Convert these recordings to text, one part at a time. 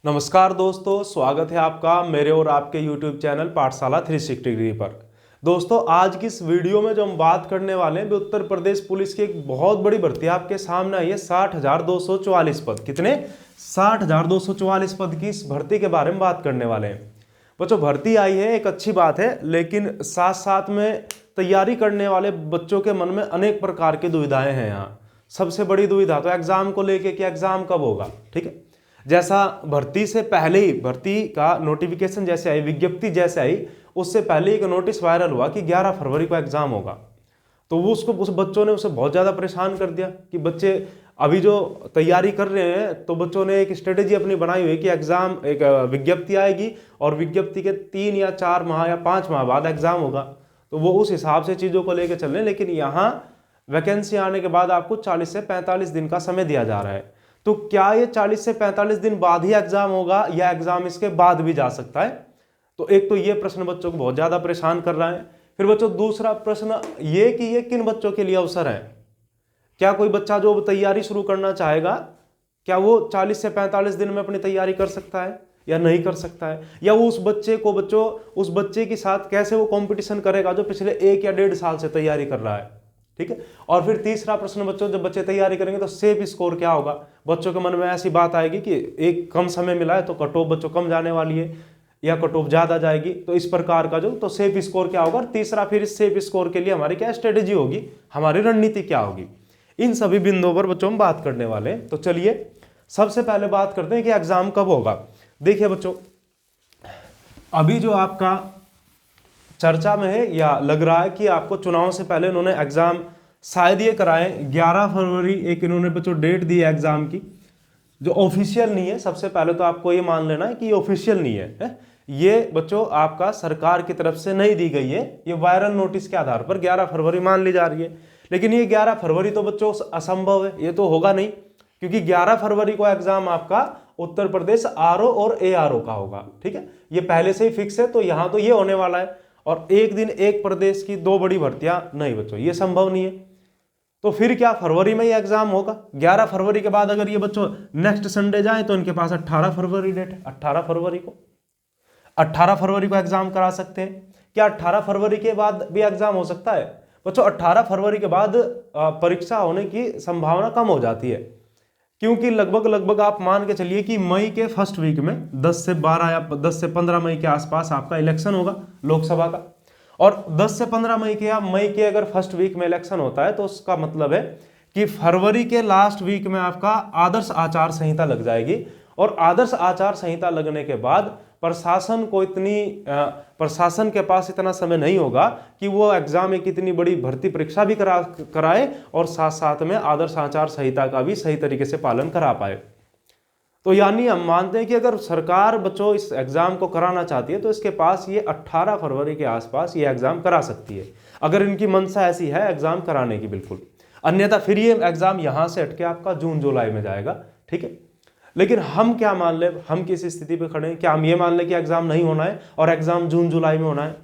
नमस्कार दोस्तों, स्वागत है आपका मेरे और आपके YouTube चैनल पाठशाला 360 डिग्री पर। दोस्तों, आज की इस वीडियो में जो हम बात करने वाले हैं वो उत्तर प्रदेश पुलिस की एक बहुत बड़ी भर्ती आपके सामने आई है। 60,244 पद। कितने? 60,244 पद की इस भर्ती के बारे में बात करने वाले हैं। बच्चों, भर्ती आई है, एक अच्छी बात है, लेकिन साथ साथ में तैयारी करने वाले बच्चों के मन में अनेक प्रकार की दुविधाएं हैं। यहाँ सबसे बड़ी दुविधा तो एग्जाम को लेके कि एग्जाम कब होगा। ठीक है, जैसा भर्ती से पहले ही भर्ती का नोटिफिकेशन जैसे आई, विज्ञप्ति जैसे आई, उससे पहले एक नोटिस वायरल हुआ कि 11 फरवरी को एग्जाम होगा। तो वो उस बच्चों ने उसे बहुत ज़्यादा परेशान कर दिया कि बच्चे अभी जो तैयारी कर रहे हैं, तो बच्चों ने एक स्ट्रेटेजी अपनी बनाई हुई है कि एग्जाम एक विज्ञप्ति आएगी और विज्ञप्ति के 3 या 4 माह या 5 माह बाद एग्जाम होगा। तो वो उस हिसाब से चीज़ों को लेकर चल रहे हैं। लेकिन यहाँ वैकेंसी आने के बाद आपको 40 से 45 दिन का समय दिया जा रहा है। तो क्या ये 40 से 45 दिन बाद ही एग्जाम होगा या एग्जाम इसके बाद भी जा सकता है? तो एक तो ये प्रश्न बच्चों को बहुत ज्यादा परेशान कर रहा है। फिर बच्चों, दूसरा प्रश्न ये कि ये किन बच्चों के लिए अवसर है। क्या कोई बच्चा जो तैयारी शुरू करना चाहेगा, क्या वो 40 से 45 दिन में अपनी तैयारी कर सकता है या नहीं कर सकता है? या वो उस बच्चे के साथ कैसे वो कंपटीशन करेगा जो पिछले 1 या 1.5 साल से तैयारी कर रहा है? ठीक है। और फिर तीसरा प्रश्न बच्चों, जब बच्चे तैयारी करेंगे तो सेफ स्कोर क्या होगा। बच्चों के मन में ऐसी बात आएगी कि एक कम समय मिला है तो कट ऑफ बच्चों कम जाने वाली है या कट ऑफ ज्यादा जाएगी, तो इस प्रकार का जो तो सेफ स्कोर क्या होगा। और तीसरा, फिर इस सेफ स्कोर के लिए हमारी क्या स्ट्रेटेजी होगी, हमारी रणनीति क्या होगी। इन सभी बिंदुओं पर बच्चों हम बात करने वाले हैं। तो चलिए सबसे पहले बात करते हैं कि एग्जाम कब होगा। देखिए बच्चों, अभी जो आपका चर्चा में है या लग रहा है कि आपको चुनाव से पहले उन्होंने एग्जाम शायद ये कराए 11 फरवरी, एक इन्होंने बच्चों डेट दी है एग्जाम की, जो ऑफिशियल नहीं है। सबसे पहले तो आपको ये मान लेना है कि ये ऑफिशियल नहीं है। ये बच्चों आपका सरकार की तरफ से नहीं दी गई है, ये वायरल नोटिस के आधार पर 11 फरवरी मान ली जा रही है। लेकिन ये 11 फरवरी तो बच्चों असंभव है, ये तो होगा नहीं, क्योंकि 11 फरवरी को एग्जाम आपका उत्तर प्रदेश आरओ और एआरओ का होगा। ठीक है, ये पहले से ही फिक्स है, तो यहां तो ये होने वाला है। और एक दिन एक प्रदेश की 2 बड़ी भर्तियां नहीं बच्चों, ये संभव नहीं है। तो फिर क्या फरवरी में ही एग्जाम होगा? 11 फरवरी के बाद अगर ये बच्चों नेक्स्ट संडे जाए तो इनके पास 18 फरवरी डेट है। 18 फरवरी को एग्जाम करा सकते हैं। क्या 18 फरवरी के बाद भी एग्जाम हो सकता है? बच्चों 18 फरवरी के बाद परीक्षा होने की संभावना कम हो जाती है, क्योंकि लगभग आप मान के चलिए कि मई के फर्स्ट वीक में 10 से 12 या 10 से 15 मई के आसपास आपका इलेक्शन होगा लोकसभा का। और 10 से 15 मई के या मई के अगर फर्स्ट वीक में इलेक्शन होता है तो उसका मतलब है कि फरवरी के लास्ट वीक में आपका आदर्श आचार संहिता लग जाएगी। और आदर्श आचार संहिता लगने के बाद प्रशासन के पास इतना समय नहीं होगा कि वो एग्जाम एक इतनी बड़ी भर्ती परीक्षा भी कराए और साथ साथ में आदर्श आचार संहिता का भी सही तरीके से पालन करा पाए। तो यानी हम मानते हैं कि अगर सरकार बच्चों इस एग्जाम को कराना चाहती है तो इसके पास ये 18 फरवरी के आसपास ये एग्जाम करा सकती है, अगर इनकी मंशा ऐसी है एग्जाम कराने की। बिल्कुल, अन्यथा फिर ये एग्जाम यहां से हटके आपका जून जुलाई में जाएगा। ठीक है, लेकिन हम क्या मान ले, हम किस स्थिति पे खड़े हैं? क्या हम ये मान ले कि एग्जाम नहीं होना है और एग्जाम जून जुलाई में होना है,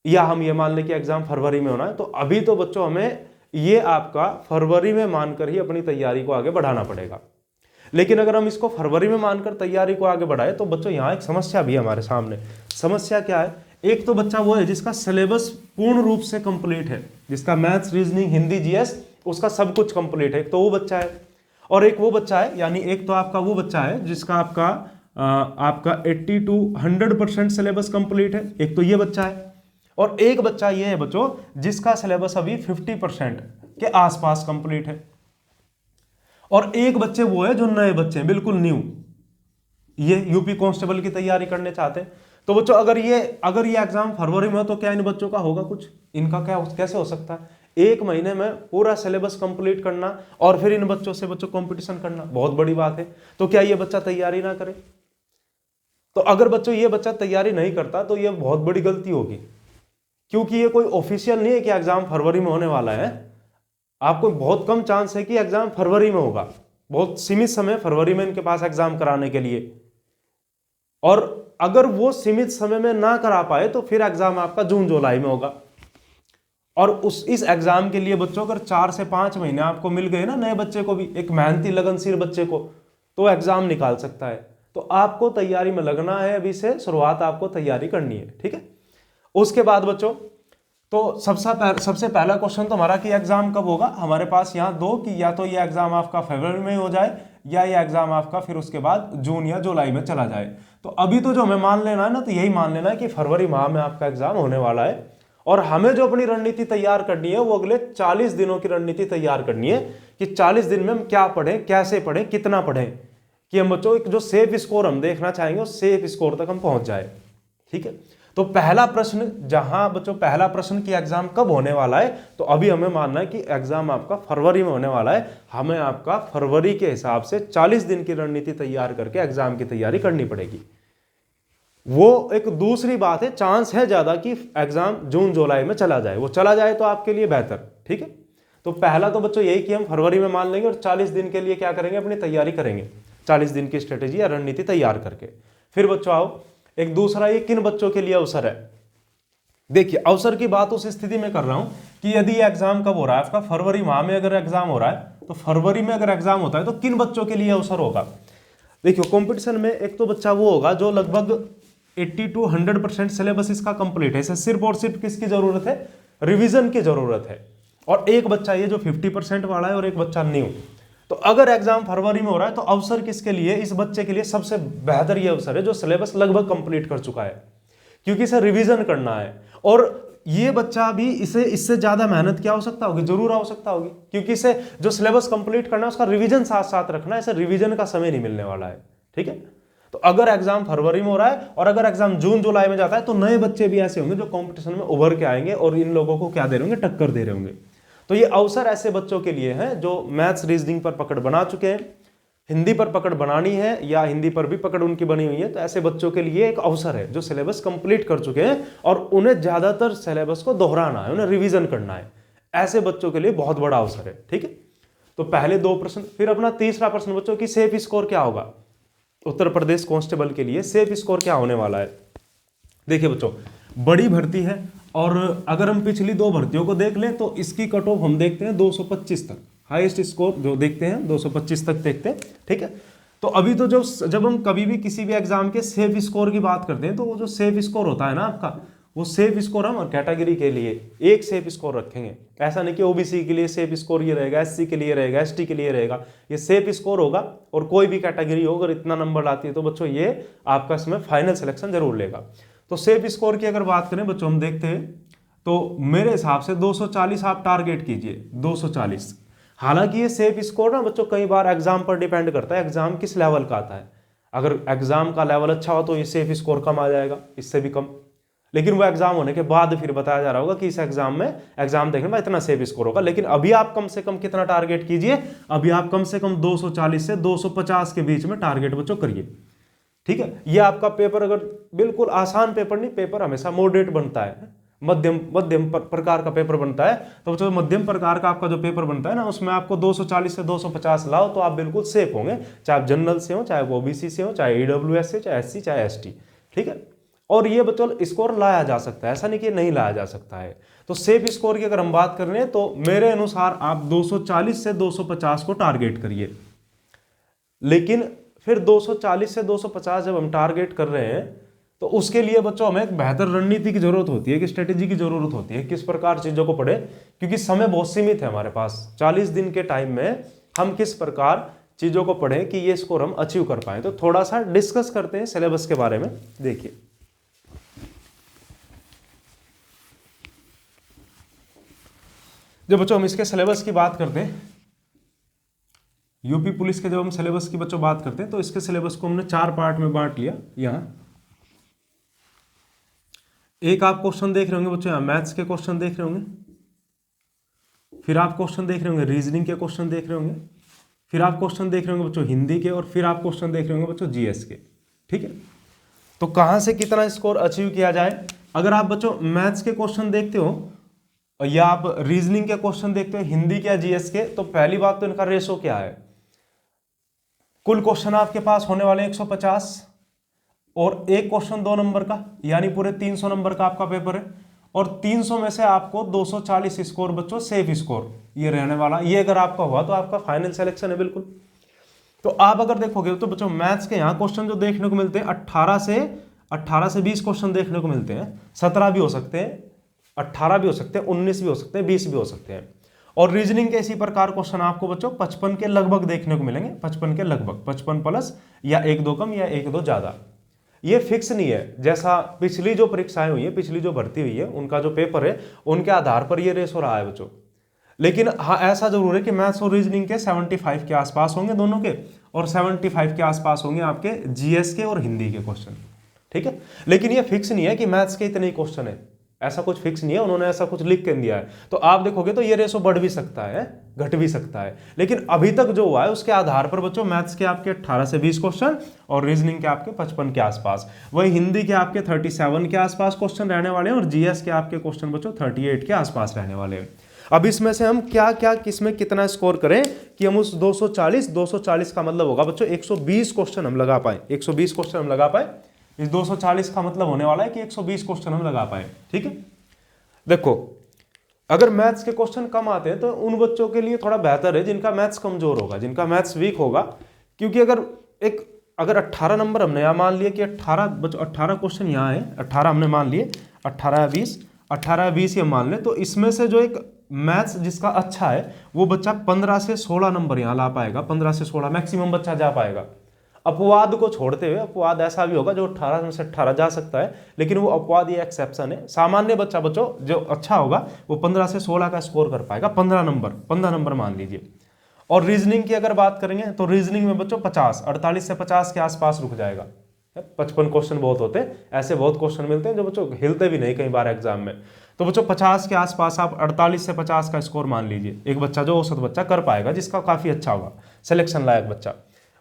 या हम ये मान ले कि एग्जाम फरवरी में होना है? तो अभी तो बच्चों हमें ये आपका फरवरी में मानकर ही अपनी तैयारी को आगे बढ़ाना पड़ेगा। लेकिन अगर हम इसको फरवरी में मानकर तैयारी को आगे बढ़ाए तो बच्चों यहाँ एक समस्या भी है हमारे सामने। समस्या क्या है? एक तो बच्चा वो है जिसका सिलेबस पूर्ण रूप से कंप्लीट है, जिसका मैथ्स, रीजनिंग, हिंदी, जीएस, उसका सब कुछ कंप्लीट है, एक तो वो बच्चा है। और एक वो बच्चा है, यानी एक तो आपका वो बच्चा है जिसका आपका 80 to 100% सिलेबस कंप्लीट है, एक तो ये बच्चा है। और एक बच्चा ये है बच्चों जिसका सिलेबस अभी 50% के आसपास कंप्लीट है। और एक बच्चे वो है जो नए बच्चे हैं, बिल्कुल न्यू, ये यूपी कांस्टेबल की तैयारी करने चाहते हैं। तो बच्चों अगर ये एग्जाम फरवरी में हो तो क्या इन बच्चों का होगा कुछ? इनका क्या कैसे हो सकता है? 1 महीने में पूरा सिलेबस कंप्लीट करना और फिर इन बच्चों से बच्चों कंपटीशन करना, बहुत बड़ी बात है। तो क्या ये बच्चा तैयारी ना करे? तो अगर बच्चों ये बच्चा तैयारी नहीं करता तो ये बहुत बड़ी गलती होगी, क्योंकि ये कोई ऑफिशियल नहीं है कि एग्जाम फरवरी में होने वाला है। आपको बहुत कम चांस है कि एग्जाम फरवरी में होगा, बहुत सीमित समय फरवरी में इनके पास एग्जाम कराने के लिए। और अगर वो सीमित समय में ना करा पाए तो फिर एग्जाम आपका जून जुलाई में होगा। और इस एग्जाम के लिए बच्चों अगर 4 से 5 महीने आपको मिल गए ना, नए बच्चे को भी, एक मेहनती लगनशील बच्चे को, तो एग्जाम निकाल सकता है। तो आपको तैयारी में लगना है, अभी से शुरुआत आपको तैयारी करनी है, ठीक है। उसके बाद बच्चों तो सबसे पहला क्वेश्चन तो हमारा कि एग्जाम कब होगा, हमारे पास यहाँ दो कि या तो ये एग्जाम आपका फरवरी में हो जाए या ये एग्जाम आपका फिर उसके बाद जून या जुलाई में चला जाए। तो अभी तो जो हमें मान लेना है ना, तो यही मान लेना है कि फरवरी माह में आपका एग्जाम होने वाला है। और हमें जो अपनी रणनीति तैयार करनी है वो अगले 40 दिनों की रणनीति तैयार करनी है कि 40 दिन में हम क्या पढ़ें, कैसे पढ़ें, कितना पढ़ें, कि हम बच्चों एक जो सेफ स्कोर हम देखना चाहेंगे उस सेफ स्कोर तक हम पहुंच जाए, ठीक है। तो पहला प्रश्न, जहां बच्चों पहला प्रश्न कि एग्जाम कब होने वाला है, तो अभी हमें मानना है कि एग्जाम आपका फरवरी में होने वाला है। हमें आपका फरवरी के हिसाब से 40 दिन की रणनीति तैयार करके एग्जाम की तैयारी करनी पड़ेगी। वो एक दूसरी बात है, चांस है ज्यादा कि एग्जाम जून जुलाई में चला जाए, वो चला जाए तो आपके लिए बेहतर, ठीक है। तो पहला तो बच्चों यही कि हम फरवरी में मान लेंगे और 40 दिन के लिए क्या करेंगे, अपनी तैयारी करेंगे, 40 दिन की स्ट्रेटेजी या रणनीति तैयार करके। फिर बच्चों आओ, एक दूसरा ये किन बच्चों के लिए अवसर है। देखिए अवसर की बात उस स्थिति में कर रहा हूं कि यदि एग्जाम कब हो रहा है आपका, फरवरी माह में अगर एग्जाम हो रहा है, तो फरवरी में अगर एग्जाम होता है तो किन बच्चों के लिए अवसर होगा। देखिए कंपटीशन में एक तो बच्चा वो होगा जो लगभग 80 to 100% सिलेबस इसका कंप्लीट है, इसे सिर्फ और सिर्फ किसकी जरूरत है, रिवीजन की जरूरत है। और एक बच्चा ये जो 50% वाला है और एक बच्चा न्यू। तो अगर एग्जाम फरवरी में हो रहा है तो अवसर किसके लिए, इस बच्चे के लिए सबसे बेहतर ये अवसर है जो सिलेबस लगभग कंप्लीट कर चुका है, क्योंकि इसे रिवीजन करना है। और ये बच्चा भी इसे इससे ज्यादा मेहनत क्या हो सकता होगी, जरूर हो सकता होगी, क्योंकि इसे जो सिलेबस कंप्लीट करना है उसका रिवीजन साथ साथ रखना है, इसे रिवीजन का समय नहीं मिलने वाला है, ठीक है। तो अगर एग्जाम फरवरी में हो रहा है और अगर एग्जाम जून जुलाई में जाता है तो नए बच्चे भी ऐसे होंगे जो कंपटीशन में उभर के आएंगे और इन लोगों को क्या दे रहे होंगे, टक्कर दे रहे होंगे। तो ये अवसर ऐसे बच्चों के लिए है जो मैथ्स रीजनिंग पर पकड़ बना चुके हैं, हिंदी पर पकड़ बनानी है या हिंदी पर भी पकड़ उनकी बनी हुई है, तो ऐसे बच्चों के लिए एक अवसर है जो सिलेबस कंप्लीट कर चुके हैं और उन्हें ज्यादातर सिलेबस को दोहराना है, उन्हें रिवीजन करना है। ऐसे बच्चों के लिए बहुत बड़ा अवसर है, ठीक है। तो पहले दो प्रश्न। फिर अपना तीसरा प्रश्न बच्चों की सेफ स्कोर क्या होगा, उत्तर प्रदेश कांस्टेबल के लिए सेफ स्कोर क्या होने वाला है। देखिए बच्चों बड़ी भर्ती है और अगर हम पिछली दो भर्तियों को देख लें तो इसकी कट ऑफ हम देखते हैं 225 तक, हाईएस्ट स्कोर जो देखते हैं 225 तक देखते हैं, ठीक है। तो अभी तो जब हम कभी भी किसी भी एग्जाम के सेफ स्कोर की बात करते हैं तो वो जो सेफ स्कोर होता है ना आपका, वो सेफ स्कोर हम कैटेगरी के लिए एक सेफ स्कोर रखेंगे। ऐसा नहीं कि ओबीसी के लिए सेफ स्कोर ये रहेगा, एससी के लिए रहेगा, एसटी के लिए रहेगा, ये सेफ स्कोर होगा। और कोई भी कैटेगरी हो अगर इतना नंबर लाती है तो बच्चों ये आपका इसमें फाइनल सिलेक्शन जरूर लेगा। तो सेफ स्कोर की अगर बात करें बच्चों हम देखते हैं तो मेरे हिसाब से 240 आप टारगेट कीजिए, 240। हालांकि ये सेफ स्कोर ना बच्चों कई बार एग्जाम पर डिपेंड करता है, एग्जाम किस लेवल का आता है। अगर एग्जाम का लेवल अच्छा हो तो ये सेफ स्कोर कम आ जाएगा, इससे भी कम। लेकिन वो एग्जाम होने के बाद फिर बताया जा रहा होगा कि इस एग्जाम में एग्जाम देखने में इतना सेफ स्कोर होगा। लेकिन अभी आप कम से कम कितना टारगेट कीजिए, अभी आप कम से कम 240 से 250 के बीच में टारगेट बच्चों करिए, ठीक है। ये आपका पेपर अगर बिल्कुल आसान पेपर नहीं, पेपर हमेशा मॉडरेट बनता है, मध्यम प्रकार का पेपर बनता है। तो जो मध्यम प्रकार का आपका जो पेपर बनता है ना उसमें आपको 240 से 250 लाओ तो आप बिल्कुल सेफ होंगे, चाहे आप जनरल से हो, चाहे वो ओबीसी से हो, चाहे ईडब्ल्यूएस से, चाहे एससी, चाहे एसटी, ठीक है। और ये बच्चों स्कोर लाया जा सकता है, ऐसा नहीं कि नहीं लाया जा सकता है। तो सेफ स्कोर की अगर हम बात कर रहे हैं तो मेरे अनुसार आप 240 से 250 को टारगेट करिए। लेकिन फिर 240 से 250 जब हम टारगेट कर रहे हैं तो उसके लिए बच्चों हमें एक बेहतर रणनीति की जरूरत होती है, कि स्ट्रेटेजी की जरूरत होती है, किस प्रकार चीजों को पढ़े, क्योंकि समय बहुत सीमित है हमारे पास। 40 दिन के टाइम में हम किस प्रकार चीजों को पढ़ें कि ये स्कोर हम अचीव कर पाए। तो थोड़ा सा डिस्कस करते हैं सिलेबस के बारे में। देखिए जब बच्चों हम इसके सिलेबस की बात करते हैं, यूपी पुलिस के जब हम सिलेबस की बच्चों बात करते हैं तो इसके सिलेबस को हमने 4 पार्ट में बांट लिया। यहां एक आप क्वेश्चन देख रहे होंगे बच्चों, यहाँ मैथ्स के क्वेश्चन देख रहे होंगे, फिर आप क्वेश्चन देख रहे होंगे रीजनिंग के क्वेश्चन देख रहे होंगे, फिर आप क्वेश्चन देख रहे होंगे बच्चों हिंदी के, और फिर आप क्वेश्चन देख रहे होंगे बच्चों जीएस के, ठीक है। तो कहां से कितना स्कोर अचीव किया जाए, अगर आप बच्चों मैथ्स के क्वेश्चन देखते हो या आप रीजनिंग के क्वेश्चन देखते हो, हिंदी के या जीएस के, तो पहली बात तो इनका रेशो क्या है, कुल क्वेश्चन आपके पास होने वाले 150 और एक क्वेश्चन 2 नंबर का, यानी पूरे 300 नंबर का आपका पेपर है। और 300 में से आपको 240 स्कोर बच्चों सेफ स्कोर ये रहने वाला। ये अगर आपका हुआ तो आपका फाइनल सिलेक्शन है बिल्कुल। तो आप अगर देखोगे तो बच्चों मैथ्स के यहाँ क्वेश्चन जो देखने को मिलते हैं 18 से 20 क्वेश्चन देखने को मिलते हैं। 17 भी हो सकते हैं, 18 भी हो सकते हैं, 19 भी हो सकते हैं, 20 भी हो सकते हैं। और रीजनिंग के इसी प्रकार क्वेश्चन आपको बच्चों 55 के लगभग देखने को मिलेंगे, 55 के लगभग, 55 प्लस या 1-2 कम या 1-2 ज्यादा। ये फिक्स नहीं है, जैसा पिछली जो परीक्षाएं हुई है, पिछली जो भर्ती हुई है, उनका जो पेपर है उनके आधार पर ये रेस हो रहा है बच्चों। लेकिन हाँ ऐसा जरूर है कि मैथ्स और रीजनिंग के 75 के आसपास होंगे दोनों के, और 75 के आसपास होंगे आपके जीएस के और हिंदी के क्वेश्चन, ठीक है। लेकिन ये फिक्स नहीं है कि मैथ्स के इतने ही क्वेश्चन है, ऐसा कुछ फिक्स नहीं है, उन्होंने ऐसा कुछ लिख के दिया है। तो आप देखोगे तो ये रेशो बढ़ भी सकता है, घट भी सकता है, लेकिन अभी तक जो हुआ है उसके आधार पर बच्चों मैथ्स के आपके 18 से 20 क्वेश्चन और रीजनिंग के आपके 55 के आसपास, वही हिंदी के आपके 37 के आसपास क्वेश्चन रहने वाले हैं, और जीएस के आपके क्वेश्चन बच्चों 38 के आसपास रहने वाले हैं। अब इसमें से हम क्या क्या किसमें कितना स्कोर करें कि हम उस 240 का मतलब होगा बच्चों 120 क्वेश्चन हम लगा पाए, 120 क्वेश्चन हम लगा पाए। इस 240 का मतलब होने वाला है कि 120 क्वेश्चन हम लगा पाए, ठीक है। देखो अगर मैथ्स के क्वेश्चन कम आते हैं तो उन बच्चों के लिए थोड़ा बेहतर है जिनका मैथ्स कमजोर होगा, जिनका मैथ्स वीक होगा, क्योंकि अगर 18 नंबर हमने यहाँ मान लिया कि 18 क्वेश्चन यहाँ है, 18 हमने मान लिए, 18 या 20 ये मान लें, तो इसमें से जो एक मैथ्स जिसका अच्छा है वो बच्चा 15 से 16 नंबर यहाँ ला पाएगा, 15 से 16 मैक्सिमम बच्चा जा पाएगा। अपवाद को छोड़ते हुए, अपवाद ऐसा भी होगा जो 18 में से 18 जा सकता है, लेकिन वो अपवाद ये एक्सेप्शन है। सामान्य बच्चा बच्चों जो अच्छा होगा वो 15 से 16 का स्कोर कर पाएगा, 15 नंबर मान लीजिए। और रीजनिंग की अगर बात करेंगे तो रीजनिंग में बच्चों 48 से 50 के आसपास रुक जाएगा। 55 क्वेश्चन बहुत होते हैं, ऐसे बहुत क्वेश्चन मिलते हैं जो बच्चों हिलते भी नहीं कई बार एग्जाम में। तो बच्चों 50 के आसपास आप 48 से 50 का स्कोर मान लीजिए, एक बच्चा जो औसत बच्चा कर पाएगा, जिसका काफी अच्छा होगा, सिलेक्शन लायक बच्चा।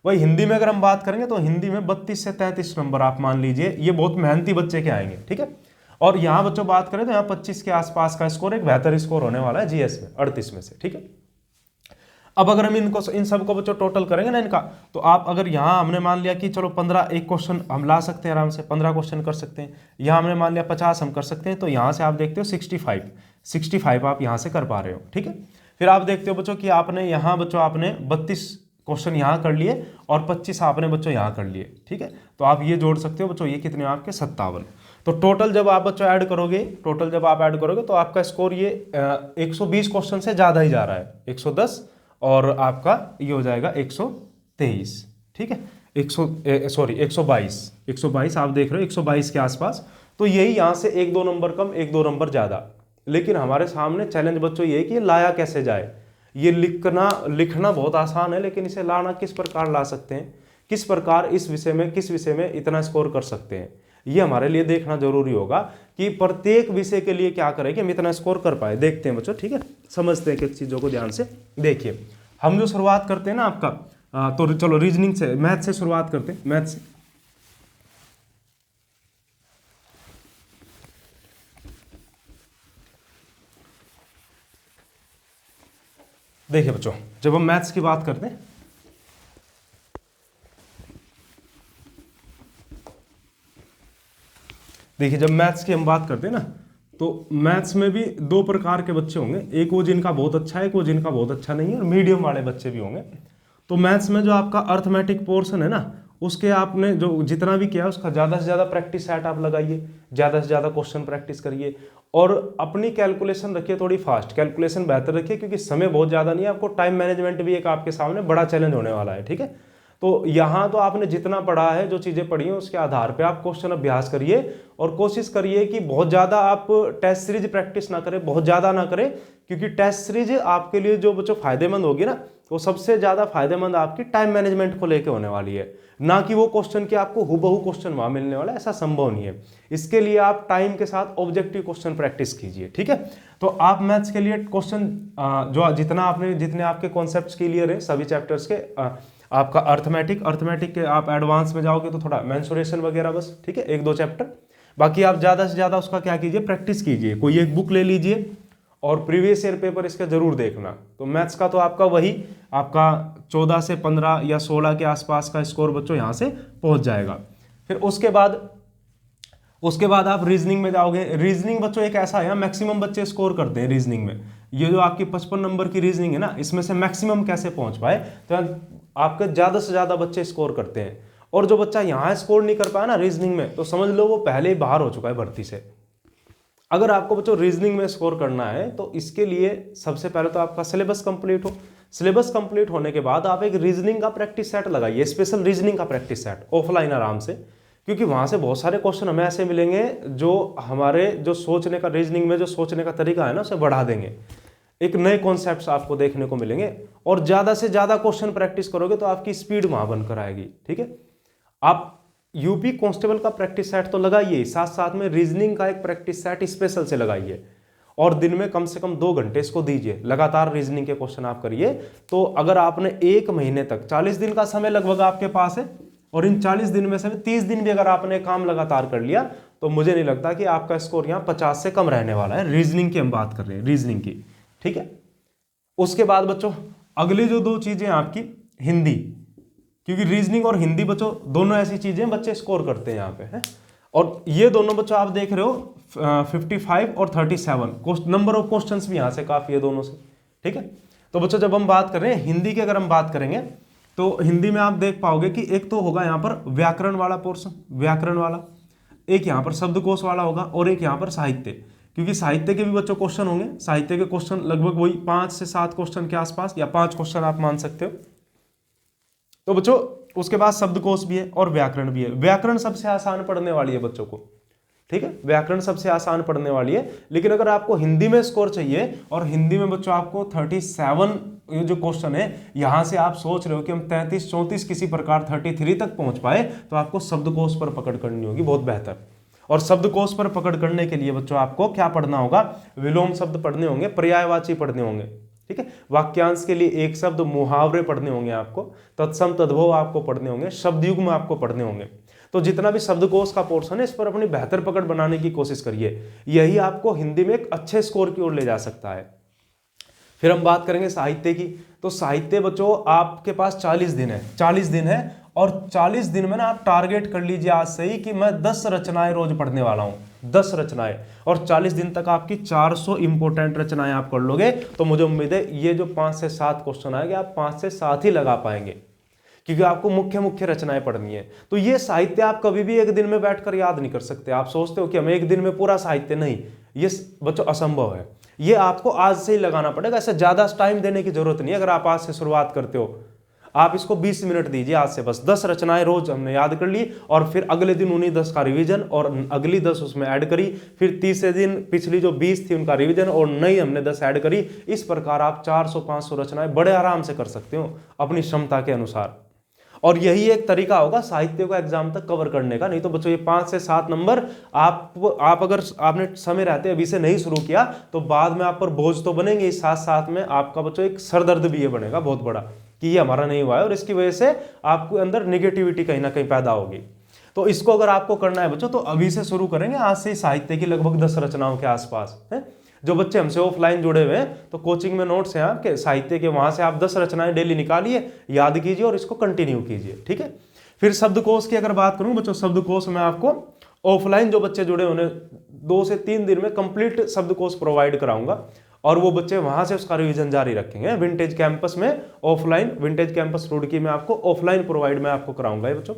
वही हिंदी में अगर हम बात करेंगे तो हिंदी में 32 से 33 नंबर आप मान लीजिए, ये बहुत मेहनती बच्चे के आएंगे, ठीक है। और यहाँ बच्चों बात करें तो यहाँ 25 के आसपास का स्कोर एक बेहतर स्कोर होने वाला है जीएस में, 38 में से, ठीक है। अब अगर हम इन सबको बच्चों टोटल करेंगे ना इनका, तो आप अगर यहाँ हमने मान लिया कि चलो 15 एक क्वेश्चन हम ला सकते हैं आराम से, 15 क्वेश्चन कर सकते हैं, यहाँ हमने मान लिया 50 हम कर सकते हैं, तो यहाँ से आप देखते हो 65 आप यहाँ से कर पा रहे हो, ठीक है। फिर आप देखते हो बच्चों कि आपने यहाँ बच्चों आपने 32 क्वेश्चन यहाँ कर लिए और 25 आपने बच्चों यहाँ कर लिए, ठीक है। तो आप ये जोड़ सकते हो बच्चों, ये कितने आपके 57। तो टोटल जब आप बच्चों ऐड करोगे, तो आपका स्कोर ये 120 क्वेश्चन से ज़्यादा ही जा रहा है, 110, और आपका ये हो जाएगा 123, ठीक है। 122 आप देख रहे हो, 122 के आसपास। तो यही यहाँ से 1-2 नंबर कम, 1-2 नंबर ज़्यादा। लेकिन हमारे सामने चैलेंज बच्चों ये है कि लाया कैसे जाए। ये लिखना बहुत आसान है, लेकिन इसे लाना किस प्रकार ला सकते हैं, किस प्रकार किस विषय में इतना स्कोर कर सकते हैं, ये हमारे लिए देखना जरूरी होगा कि प्रत्येक विषय के लिए क्या करें कि हम इतना स्कोर कर पाए। देखते हैं बच्चों, ठीक है, समझते हैं कि चीज़ों को ध्यान से देखिए। हम जो शुरुआत करते हैं ना आपका, तो चलो रीजनिंग से, मैथ से शुरुआत करते हैं, मैथ से। देखिए बच्चों, जब हम मैथ्स की बात करते हैं, देखिए जब मैथ्स की हम बात करते हैं ना, तो मैथ्स में भी 2 प्रकार के बच्चे होंगे, एक वो जिनका बहुत अच्छा है, एक वो जिनका बहुत अच्छा नहीं है, और मीडियम वाले बच्चे भी होंगे। तो मैथ्स में जो आपका अर्थमेटिक पोर्शन है ना, उसके आपने जो जितना भी किया उसका ज़्यादा से ज़्यादा प्रैक्टिस सेट आप लगाइए, ज़्यादा से ज़्यादा क्वेश्चन प्रैक्टिस करिए, और अपनी कैलकुलेशन रखिए थोड़ी फास्ट, कैलकुलेशन बेहतर रखिए, क्योंकि समय बहुत ज़्यादा नहीं है, आपको टाइम मैनेजमेंट भी एक आपके सामने बड़ा चैलेंज होने वाला है, ठीक है। तो यहाँ तो आपने जितना पढ़ा है, जो चीज़ें पढ़ी हैं उसके आधार पे आप क्वेश्चन अभ्यास करिए, और कोशिश करिए कि बहुत ज़्यादा आप टेस्ट सीरीज प्रैक्टिस ना करें, बहुत ज़्यादा ना करें, क्योंकि टेस्ट सीरीज आपके लिए जो बच्चों फायदेमंद होगी ना, वो सबसे ज़्यादा फायदेमंद आपकी टाइम मैनेजमेंट को लेकर होने वाली है, ना कि वो क्वेश्चन कि आपको हुबहू क्वेश्चन वहाँ मिलने वाला है, ऐसा संभव नहीं है। इसके लिए आप टाइम के साथ ऑब्जेक्टिव क्वेश्चन प्रैक्टिस कीजिए, ठीक है। तो आप मैथ्स के लिए क्वेश्चन जो जितने आपके कॉन्सेप्ट्स क्लियर है सभी चैप्टर्स के, आपका अर्थमेटिक के आप एडवांस में जाओगे तो थोड़ा मेंसुरेशन वगैरह बस, ठीक है, 1-2 चैप्टर। बाकी आप ज़्यादा से ज़्यादा उसका क्या कीजिए, प्रैक्टिस कीजिए, कोई एक बुक ले लीजिए और प्रीवियस ईयर पेपर इसका जरूर देखना। तो मैथ्स का तो आपका वही आपका 14 से 15 या 16 के आसपास का स्कोर बच्चों यहाँ से पहुँच जाएगा। फिर उसके बाद आप रीजनिंग में जाओगे। रीजनिंग बच्चों एक ऐसा है, मैक्सिमम बच्चे स्कोर करते हैं रीजनिंग में। ये जो आपकी 55 नंबर की रीजनिंग है ना, इसमें से मैक्सिमम कैसे पहुंच पाए, तो आपके ज़्यादा से ज़्यादा बच्चे स्कोर करते हैं। और जो बच्चा यहाँ स्कोर नहीं कर पाया ना रीजनिंग में, तो समझ लो वो पहले ही बाहर हो चुका है भर्ती से। अगर आपको बच्चों रीजनिंग में स्कोर करना है तो इसके लिए सबसे पहले तो आपका सिलेबस कंप्लीट हो। सिलेबस कंप्लीट होने के बाद आप एक रीजनिंग का प्रैक्टिस सेट लगाइए, स्पेशल रीजनिंग का प्रैक्टिस सेट ऑफलाइन आराम से, क्योंकि वहाँ से बहुत सारे क्वेश्चन हमें ऐसे मिलेंगे जो हमारे जो सोचने का, रीजनिंग में जो सोचने का तरीका है ना उसे बढ़ा देंगे। एक नए कॉन्सेप्ट्स आपको देखने को मिलेंगे और ज़्यादा से ज़्यादा क्वेश्चन प्रैक्टिस करोगे तो आपकी स्पीड वहाँ बनकर आएगी। ठीक है, आप यूपी कांस्टेबल का प्रैक्टिस सेट तो लगाइए, साथ साथ में रीजनिंग का एक प्रैक्टिस सेट स्पेशल से लगाइए और दिन में कम से कम 2 घंटे इसको दीजिए। लगातार रीजनिंग के क्वेश्चन आप करिए। तो अगर आपने 1 महीने तक 40 दिन का समय लगभग आपके पास है और इन 40 दिन में से 30 दिन भी अगर आपने काम लगातार कर लिया तो मुझे नहीं लगता कि आपका स्कोर यहाँ 50 से कम रहने वाला है। रीजनिंग की हम बात कर रहे हैं, रीजनिंग की। ठीक है, उसके बाद बच्चों अगली जो 2 चीजें आपकी हिंदी, क्योंकि रीजनिंग और हिंदी बच्चों दोनों ऐसी चीजें बच्चे स्कोर करते हैं यहाँ पे है। और ये दोनों बच्चों आप देख रहे हो 55 और 37 नंबर ऑफ क्वेश्चंस भी यहाँ से काफी है दोनों से। ठीक है, तो बच्चों जब हम बात कर रहे हैं हिंदी की, अगर हम बात करेंगे तो हिंदी में आप देख पाओगे कि एक तो होगा यहाँ पर व्याकरण वाला पोर्शन, व्याकरण वाला, एक यहाँ पर शब्दकोश वाला होगा और एक यहाँ पर साहित्य, क्योंकि साहित्य के भी बच्चों क्वेश्चन होंगे। साहित्य के क्वेश्चन लगभग वही 5 से 7 क्वेश्चन के आसपास, या 5 क्वेश्चन आप मान सकते हो। तो बच्चों उसके बाद शब्दकोश भी है और व्याकरण भी है। व्याकरण सबसे आसान पढ़ने वाली है बच्चों को। ठीक है, व्याकरण सबसे आसान पढ़ने वाली है। लेकिन अगर आपको हिंदी में स्कोर चाहिए और हिंदी में बच्चों आपको 37 ये जो क्वेश्चन है, यहां से आप सोच रहे हो कि हम 33 34 किसी प्रकार 33 तक पहुंच पाए, तो आपको शब्दकोश पर पकड़ करनी होगी बहुत बेहतर। और शब्दकोश पर पकड़ करने के लिए बच्चों आपको क्या पढ़ना होगा, विलोम शब्द पढ़ने होंगे, पर्यायवाची पढ़ने होंगे। ठीक है, वाक्यांश के लिए एक शब्द, मुहावरे पढ़ने होंगे आपको, तत्सम तद्भव आपको पढ़ने होंगे, शब्दयुग्म आपको पढ़ने होंगे। तो जितना भी शब्दकोश का पोर्शन है इस पर अपनी बेहतर पकड़ बनाने की कोशिश करिए, यही आपको हिंदी में एक अच्छे स्कोर की ओर ले जा सकता है। फिर हम बात करेंगे साहित्य की। तो साहित्य बच्चों आपके पास 40 दिन है, 40 दिन है और 40 दिन में ना आप टारगेट कर लीजिए आज से ही कि मैं 10 रचनाएं रोज पढ़ने वाला हूं, 10 रचनाएं। और 40 दिन तक आपकी 400 इंपोर्टेंट रचनाएं आप कर लोगे तो मुझे उम्मीद है ये जो 5 से 7 क्वेश्चन आएंगे आप 5 से 7 ही लगा पाएंगे, क्योंकि आपको मुख्य मुख्य रचनाएं पढ़नी है। तो ये साहित्य आप कभी भी एक दिन में बैठकर याद नहीं कर सकते। आप सोचते हो कि हमें एक दिन में पूरा साहित्य, नहीं, ये बच्चों असंभव है। ये आपको आज से ही लगाना पड़ेगा, ऐसे ज्यादा टाइम देने की जरूरत नहीं है। अगर आप आज से शुरुआत करते हो, आप इसको 20 मिनट दीजिए आज से, बस 10 रचनाएं रोज हमने याद कर ली और फिर अगले दिन उन्हीं 10 का रिवीजन और अगली 10 उसमें ऐड करी, फिर तीसरे दिन पिछली जो 20 थी उनका रिवीजन और नई हमने 10 ऐड करी। इस प्रकार आप 400-500 रचनाएं बड़े आराम से कर सकते हो अपनी क्षमता के अनुसार। और यही एक तरीका होगा साहित्य को एग्जाम तक कवर करने का। नहीं तो बच्चों ये 5 से 7 नंबर आप अगर आपने समय रहते अभी से नहीं शुरू किया तो बाद में आप पर बोझ तो बनेंगे, साथ साथ में आपका बच्चों एक सरदर्द भी ये बनेगा बहुत बड़ा कि ये हमारा नहीं हुआ है, और इसकी वजह से आपके अंदर निगेटिविटी कहीं ना कहीं पैदा होगी। तो इसको अगर आपको करना है बच्चों तो अभी से शुरू करेंगे, आज से साहित्य की लगभग 10 रचनाओं के आसपास है। जो बच्चे हमसे ऑफलाइन जुड़े हुए हैं तो कोचिंग में नोट्स हैं आपके साहित्य के, वहां से आप 10 रचनाएं डेली निकालिए, याद कीजिए और इसको कंटिन्यू कीजिए। ठीक है, फिर शब्दकोश की अगर बात करूं बच्चों, शब्दकोश में आपको ऑफलाइन जो बच्चे जुड़े उन्हें 2 से 3 दिन में कंप्लीट शब्दकोश प्रोवाइड कराऊंगा और वो बच्चे वहां से उसका रिवीजन जारी रखेंगे। विंटेज कैंपस में ऑफलाइन, विंटेज कैंपस रुड़की में आपको ऑफलाइन प्रोवाइड मैं आपको कराऊंगा ये बच्चों।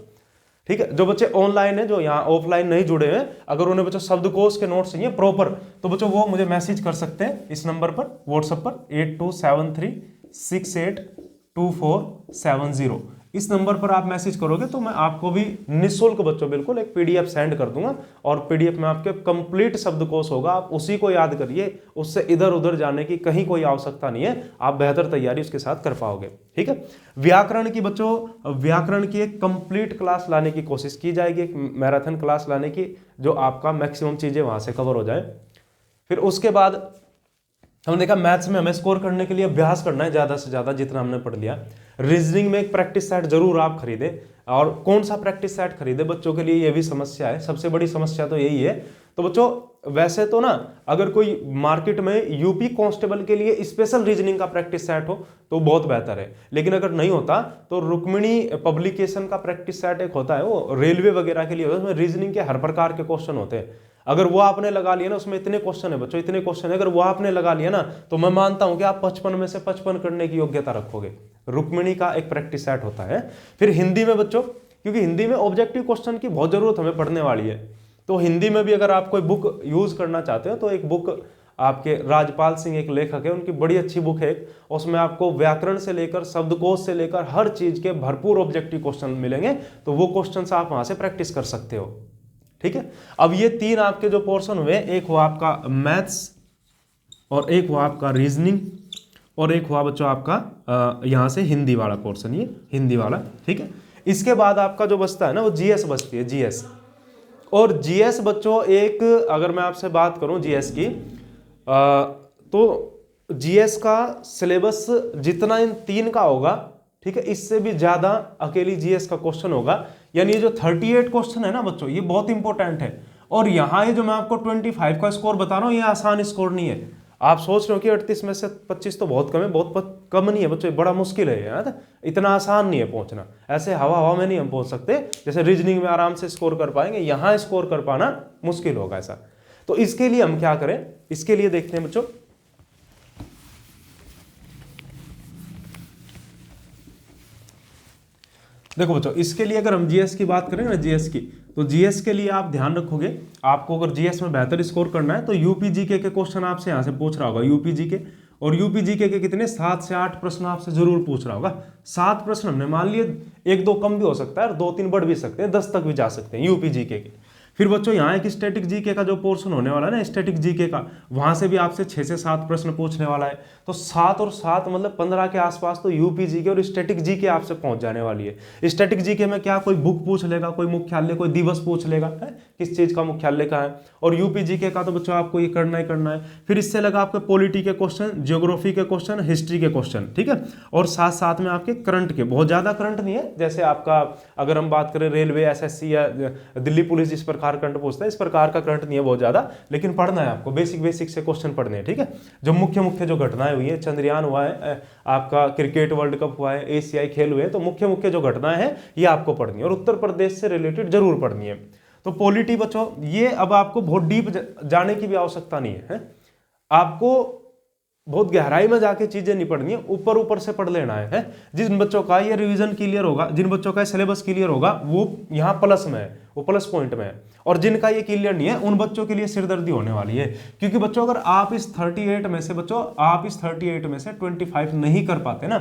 ठीक है, जो बच्चे ऑनलाइन है, जो यहाँ ऑफलाइन नहीं जुड़े हैं, अगर उन्हें बच्चों शब्दकोश के नोट्स चाहिए प्रॉपर तो बच्चों वो मुझे मैसेज कर सकते हैं इस नंबर पर, व्हाट्सएप पर 8273682470। इस नंबर पर आप मैसेज करोगे तो मैं आपको भी निःशुल्क बच्चों बिल्कुल एक पीडीएफ सेंड कर दूंगा और पीडीएफ में आपके कंप्लीट शब्दकोश होगा। आप उसी को याद करिए, उससे इधर उधर जाने की कहीं कोई आवश्यकता नहीं है, आप बेहतर तैयारी उसके साथ कर पाओगे। ठीक है, व्याकरण की बच्चों, व्याकरण की एक कंप्लीट क्लास लाने की कोशिश की जाएगी, एक मैराथन क्लास लाने की, जो आपका मैक्सिमम चीजें वहां से कवर हो जाए। फिर उसके बाद हमने देखा मैथ्स में हमें स्कोर करने के लिए अभ्यास करना है ज्यादा से ज्यादा जितना हमने पढ़ लिया। रीजनिंग में एक प्रैक्टिस सेट जरूर आप खरीदे, और कौन सा प्रैक्टिस सेट खरीदे बच्चों के लिए ये भी समस्या है, सबसे बड़ी समस्या तो यही है। तो बच्चों वैसे तो ना अगर कोई मार्केट में यूपी कांस्टेबल के लिए स्पेशल रीजनिंग का प्रैक्टिस सेट हो तो बहुत बेहतर है, लेकिन अगर नहीं होता तो रुक्मिणी पब्लिकेशन का प्रैक्टिस सेट एक होता है, वो रेलवे वगैरह के लिए होता है, उसमें रीजनिंग के हर प्रकार के क्वेश्चन होते हैं। अगर वो आपने लगा लिया ना, उसमें इतने क्वेश्चन है बच्चों, इतने क्वेश्चन है, अगर वो आपने लगा लिया ना तो मैं मानता हूं कि आप 55 में से 55 करने की योग्यता रखोगे। रुक्मिणी का एक प्रैक्टिस सेट होता है। फिर हिंदी में बच्चों, क्योंकि हिंदी में ऑब्जेक्टिव क्वेश्चन की बहुत जरूरत हमें पढ़ने वाली है, तो हिंदी में भी अगर आप कोई बुक यूज करना चाहते हो तो एक बुक आपके राजपाल सिंह एक लेखक है, उनकी बड़ी अच्छी बुक है, उसमें आपको व्याकरण से लेकर शब्दकोश से लेकर हर चीज के भरपूर ऑब्जेक्टिव क्वेश्चन मिलेंगे, तो वो क्वेश्चन आप वहां से प्रैक्टिस कर सकते हो। ठीक है, अब ये तीन आपके जो पोर्शन हुए, एक हुआ आपका मैथ्स और एक हुआ आपका रीजनिंग और एक हुआ बच्चों आपका यहाँ से हिंदी वाला पोर्शन, ये हिंदी वाला। ठीक है, इसके बाद आपका जो बचता है ना वो जीएस बचती है, जीएस। और जीएस बच्चों एक, अगर मैं आपसे बात करूं जीएस की, तो जीएस का सिलेबस जितना इन तीन का होगा, ठीक है, इससे भी ज्यादा अकेली जीएस का क्वेश्चन होगा। यानी ये जो 38 क्वेश्चन है ना बच्चों, ये बहुत इंपॉर्टेंट है। और यहाँ ये जो मैं आपको 25 का स्कोर बता रहा हूँ, ये आसान स्कोर नहीं है। आप सोच रहे हो कि 38 में से 25 तो बहुत कम है, बहुत कम नहीं है बच्चों, बड़ा मुश्किल है यार, इतना आसान नहीं है पहुंचना। ऐसे हवा हवा में नहीं हम पहुंच सकते, जैसे रीजनिंग में आराम से स्कोर कर पाएंगे, यहाँ स्कोर कर पाना मुश्किल होगा ऐसा। तो इसके लिए हम क्या करें, इसके लिए देखते हैं बच्चों, देखो बच्चों, इसके लिए अगर हम जीएस की बात करें ना, जीएस की, तो जीएस के लिए आप ध्यान रखोगे, आपको अगर जीएस में बेहतर स्कोर करना है तो यूपीजीके के क्वेश्चन आपसे यहां से पूछ रहा होगा, यूपीजीके। और यूपीजीके के कितने 7 से 8 प्रश्न आपसे जरूर पूछ रहा होगा। 7 प्रश्न हमने मान लिए, 1-2 कम भी हो सकता है और 2-3 बढ़ भी सकते हैं, 10 तक भी जा सकते हैं यूपीजीके के। फिर बच्चों यहाँ एक स्टैटिक जीके का जो पोर्शन होने वाला है ना, स्टैटिक जीके का, वहां से भी आपसे 6 से 7 प्रश्न पूछने वाला है। तो 7 और 7 मतलब 15 के आसपास तो यूपी जीके और स्टैटिक जीके आपसे पहुंच जाने वाली है। स्टैटिक जीके में क्या, कोई बुक पूछ लेगा, कोई मुख्यालय, कोई दिवस पूछ लेगा, है किस चीज का मुख्यालय का है। और यूपी जीके का तो बच्चों आपको ये करना ही करना है। फिर इससे लगा आपके पॉलिटी के क्वेश्चन, ज्योग्राफी के क्वेश्चन, हिस्ट्री के क्वेश्चन, ठीक है। और साथ साथ में आपके करंट के, बहुत ज्यादा करंट नहीं है, जैसे आपका अगर हम बात करें रेलवे, एसएससी या दिल्ली पुलिस जिस प्रकार करंट पूछता है, इस प्रकार का करंट नहीं है बहुत ज्यादा, लेकिन पढ़ना है आपको, बेसिक से क्वेश्चन पढ़ने हैं। ठीक है, जो मुख्य जो घटनाएं हुई है, चंद्रयान हुआ है, आपका क्रिकेट वर्ल्ड कप हुआ है, एशियाई खेल हुए हैं, तो मुख्य जो घटनाएं हैं ये आपको पढ़नी है और उत्तर प्रदेश से रिलेटेड जरूर पढ़नी है। तो पॉलिटी बच्चों, ये अब आपको बहुत डीप जाने की भी आवश्यकता नहीं है, आपको बहुत गहराई में जाके चीजें नहीं पढ़नी है, ऊपर से पढ़ लेना है। जिन बच्चों का ये रिवीजन क्लियर होगा, जिन बच्चों का सिलेबस क्लियर होगा, वो यहाँ प्लस में है, वो प्लस पॉइंट में है। और जिनका ये क्लियर नहीं है, उन बच्चों के लिए सिरदर्दी होने वाली है। क्योंकि बच्चों अगर आप इस 38 में से 25 नहीं कर पाते ना,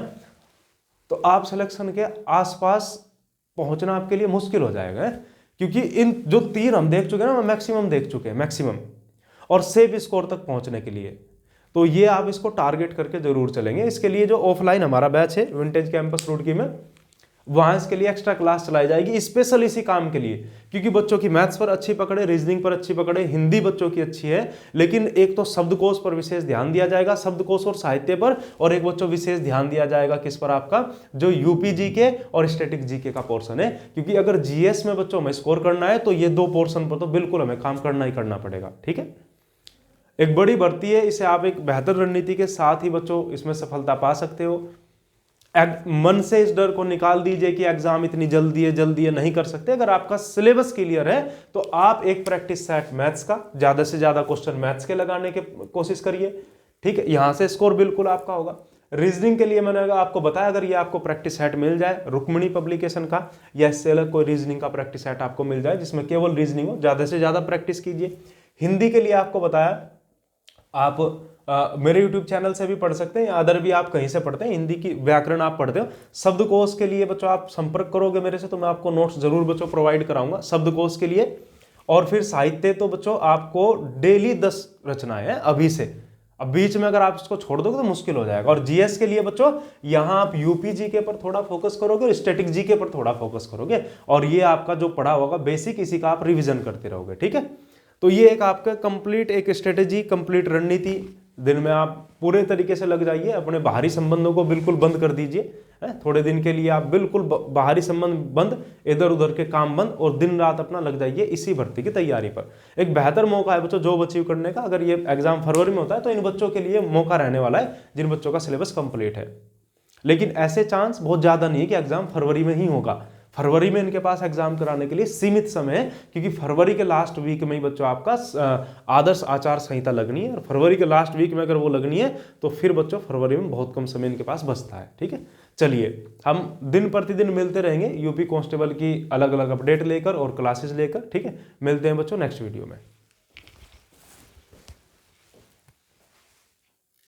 तो आप सिलेक्शन के आसपास पहुंचना आपके लिए मुश्किल हो जाएगा। क्योंकि इन जो 3 हम देख चुके हैं ना, मैक्सिमम देख चुके हैं, मैक्सिमम, और सेफ स्कोर तक पहुंचने के लिए, तो ये आप इसको टारगेट करके जरूर चलेंगे। इसके लिए जो ऑफलाइन हमारा बैच है विंटेज कैंपस रुड़की में, वहां इसके लिए एक्स्ट्रा क्लास चलाई जाएगी स्पेशल इसी काम के लिए। क्योंकि बच्चों की मैथ्स पर अच्छी पकड़े, रीजनिंग पर अच्छी पकड़े, हिंदी बच्चों की अच्छी है, लेकिन एक तो शब्दकोश पर विशेष ध्यान दिया जाएगा, शब्दकोश और साहित्य पर, और एक बच्चों विशेष ध्यान दिया जाएगा किस पर, आपका जो यूपी जीके और स्टैटिक जीके का पोर्शन है। क्योंकि अगर जीएस में बच्चों में स्कोर करना है तो ये 2 पोर्शन पर तो बिल्कुल हमें काम करना ही करना पड़ेगा। ठीक है, एक बड़ी भर्ती है, इसे आप एक बेहतर रणनीति के साथ ही बच्चों इसमें सफलता पा सकते हो। मन से इस डर को निकाल दीजिए कि एग्जाम इतनी जल्दी है नहीं कर सकते। अगर आपका सिलेबस क्लियर है तो आप एक प्रैक्टिस सेट मैथ्स का, ज्यादा से ज्यादा क्वेश्चन मैथ्स के लगाने की कोशिश करिए। ठीक है, यहां से स्कोर बिल्कुल आपका होगा। रीजनिंग के लिए मैंने आपको बताया, अगर ये आपको प्रैक्टिस सेट मिल जाए रुक्मिणी पब्लिकेशन का, या इससे अलग कोई रीजनिंग का प्रैक्टिस सेट आपको मिल जाए जिसमें केवल रीजनिंग हो, ज्यादा से ज्यादा प्रैक्टिस कीजिए। हिंदी के लिए आपको बताया, आप मेरे YouTube चैनल से भी पढ़ सकते हैं, या अदर भी आप कहीं से पढ़ते हैं, हिंदी की व्याकरण आप पढ़ते हो। शब्दकोश के लिए बच्चों आप संपर्क करोगे मेरे से तो मैं आपको नोट्स जरूर बच्चों प्रोवाइड कराऊंगा शब्दकोश के लिए। और फिर साहित्य तो बच्चों आपको डेली 10 रचनाएं हैं अभी से, अब बीच में अगर आप इसको छोड़ दोगे तो मुश्किल हो जाएगा। और जीएस के लिए बच्चों यहाँ आप यूपी जीके पर थोड़ा फोकस करोगे और स्टैटिक जीके पर थोड़ा फोकस करोगे, और ये आपका जो पढ़ा होगा बेसिक, इसी का आप रिविजन करते रहोगे। ठीक है, तो ये एक आपका कंप्लीट एक स्ट्रेटेजी, कंप्लीट रणनीति, दिन में आप पूरे तरीके से लग जाइए। अपने बाहरी संबंधों को बिल्कुल बंद कर दीजिए, थोड़े दिन के लिए आप बिल्कुल बाहरी संबंध बंद, इधर उधर के काम बंद, और दिन रात अपना लग जाइए इसी भर्ती की तैयारी पर। एक बेहतर मौका है बच्चों जॉब अचीव करने का। अगर ये एग्जाम फरवरी में होता है तो इन बच्चों के लिए मौका रहने वाला है जिन बच्चों का सिलेबस कंप्लीट है। लेकिन ऐसे चांस बहुत ज्यादा नहीं है कि एग्जाम फरवरी में ही होगा, फरवरी में इनके पास एग्जाम कराने के लिए सीमित समय है, क्योंकि फरवरी के लास्ट वीक में ही बच्चों आपका आदर्श आचार संहिता लगनी है, और फरवरी के लास्ट वीक में अगर वो लगनी है तो फिर बच्चों फरवरी में बहुत कम समय इनके पास बचता है। ठीक है, चलिए हम दिन प्रतिदिन मिलते रहेंगे यूपी कांस्टेबल की अलग अलग अपडेट लेकर और क्लासेस लेकर। ठीक है, मिलते हैं बच्चों नेक्स्ट वीडियो में।